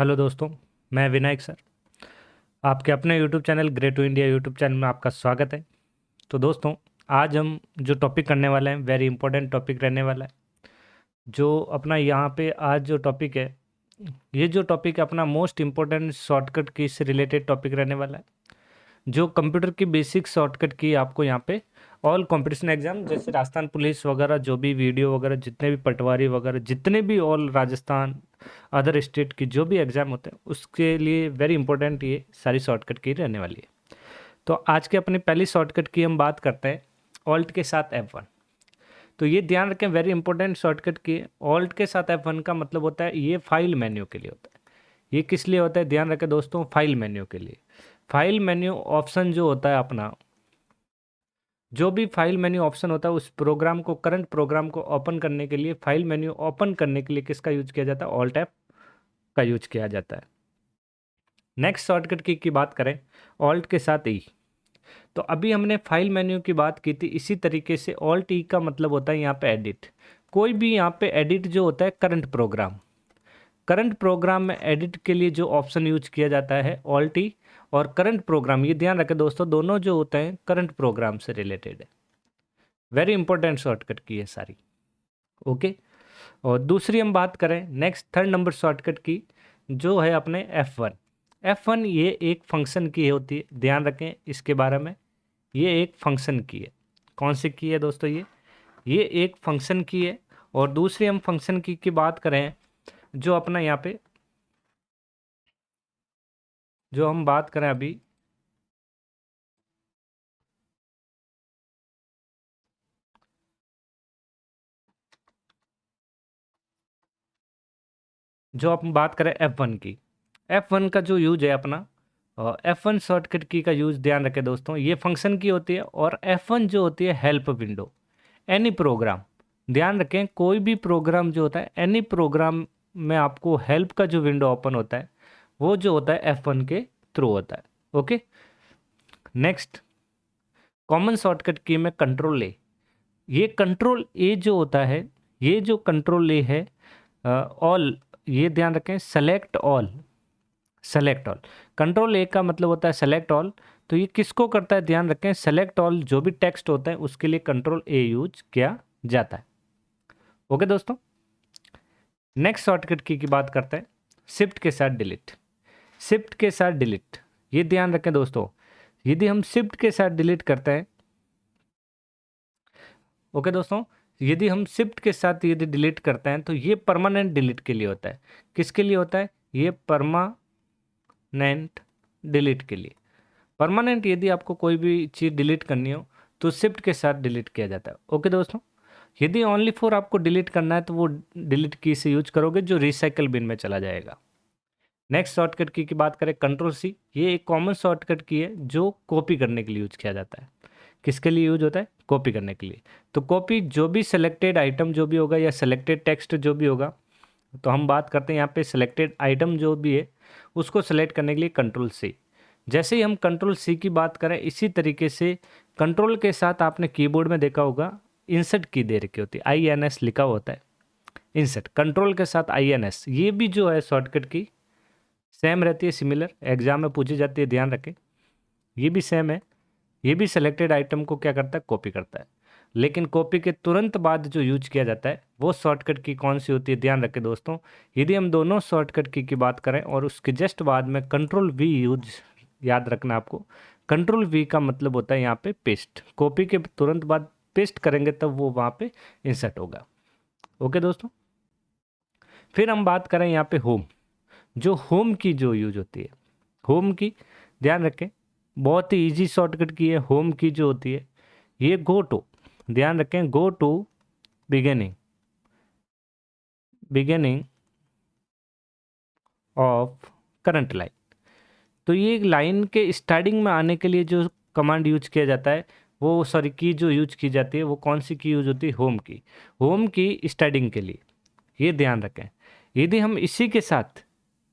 Hello दोस्तों, मैं Vinayak sir आपके अपने YouTube channel great to India YouTube channel में आपका स्वागत है। तो दोस्तों, आज हम जो टॉपिक करने वाले हैं वेरी इंपॉर्टेंट टॉपिक रहने वाला है। जो अपना यहाँ पे आज जो टॉपिक है, ये जो टॉपिक है अपना मोस्ट इम्पोर्टेंट शॉर्टकट की से रिलेटेड टॉपिक रहने वाला है। जो कंप्यूटर की बेसिक शॉर्टकट की आपको यहाँ पे ऑल कंपटीशन एग्जाम जैसे राजस्थान पुलिस वगैरह, जो भी वीडियो वगैरह, जितने भी पटवारी वगैरह, जितने भी ऑल राजस्थान अदर स्टेट की जो भी एग्ज़ाम होते हैं उसके लिए वेरी इंपॉर्टेंट ये सारी शॉर्टकट की रहने वाली है। तो आज के अपनी पहली शॉर्टकट की हम बात करते हैं ऑल्ट के साथ F1। तो ये ध्यान रखें, वेरी इंपॉर्टेंट शॉर्टकट की ऑल्ट के साथ F1 का मतलब होता है ये फाइल मेन्यू के लिए होता है। ये किस लिए होता है, ध्यान रखें दोस्तों, फाइल मेन्यू के लिए। फाइल मेन्यू ऑप्शन जो होता है अपना, जो भी फाइल मेन्यू ऑप्शन होता है उस प्रोग्राम को, करंट प्रोग्राम को ओपन करने के लिए, फाइल मेन्यू ओपन करने के लिए किसका यूज किया जाता है, ऑल्ट F का यूज किया जाता है। नेक्स्ट शॉर्टकट की बात करें ऑल्ट के साथ ई। तो अभी हमने फाइल मेन्यू की बात की थी, इसी तरीके से ऑल्ट ई का मतलब होता है यहाँ पे एडिट। कोई भी यहाँ पे एडिट जो होता है करंट प्रोग्राम, करंट प्रोग्राम में एडिट के लिए जो ऑप्शन यूज किया जाता है ऑल्ट ई और करंट प्रोग्राम, ये ध्यान रखें दोस्तों, दोनों जो होते हैं करंट प्रोग्राम से रिलेटेड है। वेरी इंपॉर्टेंट शॉर्टकट की है सारी। ओके। और दूसरी हम बात करें नेक्स्ट थर्ड नंबर शॉर्टकट की, जो है अपने F1। F1 ये एक फंक्शन की होती है, ध्यान रखें इसके बारे में। ये एक फंक्शन की है। कौन सी की है दोस्तों, ये एक फंक्शन की है। और दूसरी हम फंक्शन की बात करें, जो अपना यहाँ पे जो हम बात करें अभी, जो हम बात करें F1 की, F1 का जो यूज है अपना, F1 शॉर्टकट की का यूज ध्यान रखें दोस्तों, ये फंक्शन की होती है। और F1 जो होती है हेल्प विंडो, एनी प्रोग्राम, ध्यान रखें कोई भी प्रोग्राम जो होता है, एनी प्रोग्राम में आपको हेल्प का जो विंडो ओपन होता है वो जो होता है F1 के थ्रू होता है। ओके। नेक्स्ट कॉमन शॉर्टकट की में कंट्रोल ए। ये कंट्रोल ए जो होता है, ये जो कंट्रोल ए है, ऑल, ये ध्यान रखें, select all, select all. Control ए का मतलब होता है सेलेक्ट ऑल। तो ये किसको करता है, ध्यान रखें, सेलेक्ट ऑल जो भी टेक्स्ट होता है उसके लिए कंट्रोल ए यूज किया जाता है। ओके दोस्तों। नेक्स्ट शॉर्टकट की बात करते हैं शिफ्ट के साथ डिलीट। शिफ्ट के साथ डिलीट, ये ध्यान रखें दोस्तों, यदि हम शिफ्ट के साथ डिलीट करते हैं, ओके दोस्तों, यदि हम शिफ्ट के साथ यदि डिलीट करते हैं तो ये परमानेंट डिलीट के लिए होता है। किसके लिए होता है, ये परमानेंट डिलीट के लिए। परमानेंट यदि आपको कोई भी चीज़ डिलीट करनी हो तो शिफ्ट के साथ डिलीट किया जाता है। ओके दोस्तों। यदि ओनली फॉर आपको डिलीट करना है तो वो डिलीट की से यूज करोगे जो रिसाइकल बिन में चला जाएगा। नेक्स्ट शॉर्टकट की बात करें कंट्रोल सी, ये एक कॉमन शॉर्टकट की है जो कॉपी करने के लिए यूज किया जाता है। किसके लिए यूज होता है, कॉपी करने के लिए। तो कॉपी जो भी सिलेक्टेड आइटम जो भी होगा या सिलेक्टेड टेक्स्ट जो भी होगा, तो हम बात करते हैं यहाँ पे सिलेक्टेड आइटम जो भी है उसको सेलेक्ट करने के लिए कंट्रोल सी। जैसे ही हम कंट्रोल सी की बात करें, इसी तरीके से कंट्रोल के साथ आपने कीबोर्ड में देखा होगा इंसर्ट की दे रखी होती है, INS लिखा हुआ होता है। इंसर्ट कंट्रोल के साथ INS, ये भी जो है शॉर्टकट की सेम रहती है, सिमिलर एग्जाम में पूछी जाती है, ध्यान रखें। ये भी सेम है, ये भी सेलेक्टेड आइटम को क्या करता है, कॉपी करता है। लेकिन कॉपी के तुरंत बाद जो यूज किया जाता है वो शॉर्टकट की कौन सी होती है, ध्यान रखें दोस्तों। यदि हम दोनों शॉर्टकट की बात करें और उसके जस्ट बाद में कंट्रोल वी यूज, याद रखना आपको, कंट्रोल वी का मतलब होता है यहाँ पे पेस्ट। कॉपी के तुरंत बाद पेस्ट करेंगे तब वो वहाँ पे इंसर्ट होगा। ओके दोस्तों। फिर हम बात करें यहाँ पे होम, जो होम की जो यूज होती है, होम की ध्यान रखें, बहुत ही इजी शॉर्टकट की है। होम की जो होती है ये गो टू, ध्यान रखें, go to beginning, beginning of current line. तो ये लाइन के स्टार्टिंग में आने के लिए जो कमांड यूज किया जाता है वो, सॉरी, की जो यूज की जाती है वो कौन सी की यूज होती है, होम की। होम की स्टार्टिंग के लिए, ये ध्यान रखें। यदि हम इसी के साथ,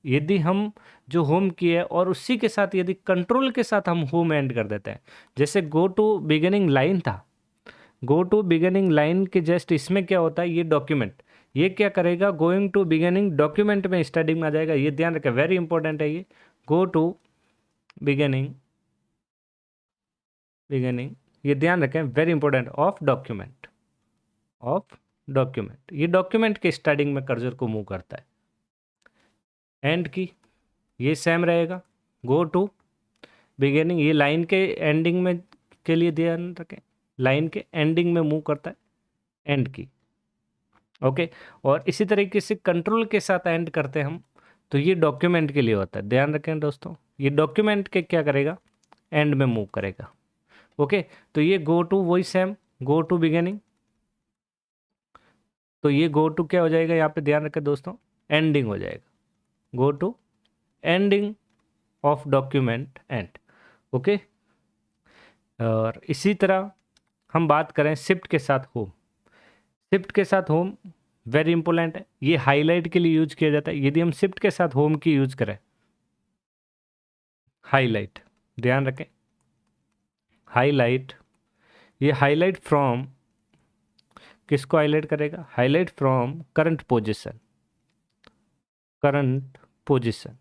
यदि हम जो होम की है और उसी के साथ यदि कंट्रोल के साथ हम होम एंड कर देते हैं, जैसे गो टू बिगिनिंग लाइन था, गो टू बिगिनिंग लाइन के जस्ट इसमें क्या होता है, ये डॉक्यूमेंट, ये क्या करेगा, गोइंग टू बिगिनिंग डॉक्यूमेंट में स्टार्टिंग में आ जाएगा, ये ध्यान रखें, वेरी इंपॉर्टेंट है ये। गो टू बिगिनिंग, बिगिनिंग, ये ध्यान रखें, very important, of document, of document, ये डॉक्यूमेंट के स्टार्टिंग में कर्सर को मूव करता है। एंड की ये सेम रहेगा, गो टू बिगिनिंग, ये लाइन के एंडिंग में के लिए ध्यान रखें, लाइन के एंडिंग में मूव करता है एंड की। ओके, और इसी तरीके से कंट्रोल के साथ एंड करते हैं हम, तो ये डॉक्यूमेंट के लिए होता है, ध्यान रखें दोस्तों, ये डॉक्यूमेंट के क्या करेगा, एंड में मूव करेगा। ओके, तो ये गो टू वही सेम, गो टू बिगिनिंग, तो ये गो टू क्या हो जाएगा यहाँ पे, ध्यान रखें दोस्तों, एंडिंग हो जाएगा, go to ending of document end. Okay, और इसी तरह हम बात करें शिफ्ट के साथ होम, शिफ्ट के साथ होम वेरी इंपॉर्टेंट है, ये हाईलाइट के लिए यूज किया जाता है। यदि हम शिफ्ट के साथ होम की यूज करें, हाईलाइट, ध्यान रखें, हाईलाइट, ये हाईलाइट फ्रॉम, किसको हाईलाइट करेगा, highlight from current position, current position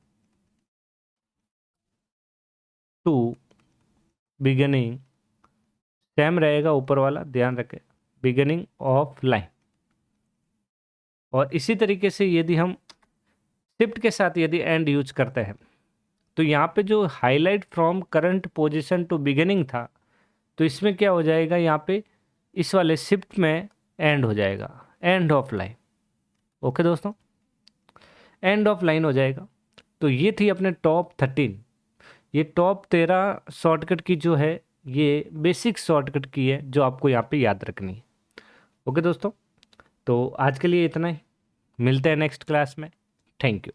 to beginning, same रहेगा ऊपर वाला, ध्यान रखें, बिगिनिंग ऑफ लाइन। और इसी तरीके से यदि हम शिफ्ट के साथ यदि एंड यूज करते हैं, तो यहाँ पे जो highlight from current position to beginning था, तो इसमें क्या हो जाएगा, यहाँ पे इस वाले शिफ्ट में एंड हो जाएगा, एंड ऑफ लाइन। ओके दोस्तों, एंड ऑफ लाइन हो जाएगा। तो ये थी अपने टॉप 13, ये टॉप 13 शॉर्टकट की जो है, ये बेसिक शॉर्टकट की है जो आपको यहाँ पे याद रखनी है। ओके दोस्तों, तो आज के लिए इतना ही, मिलते हैं नेक्स्ट क्लास में। Thank you.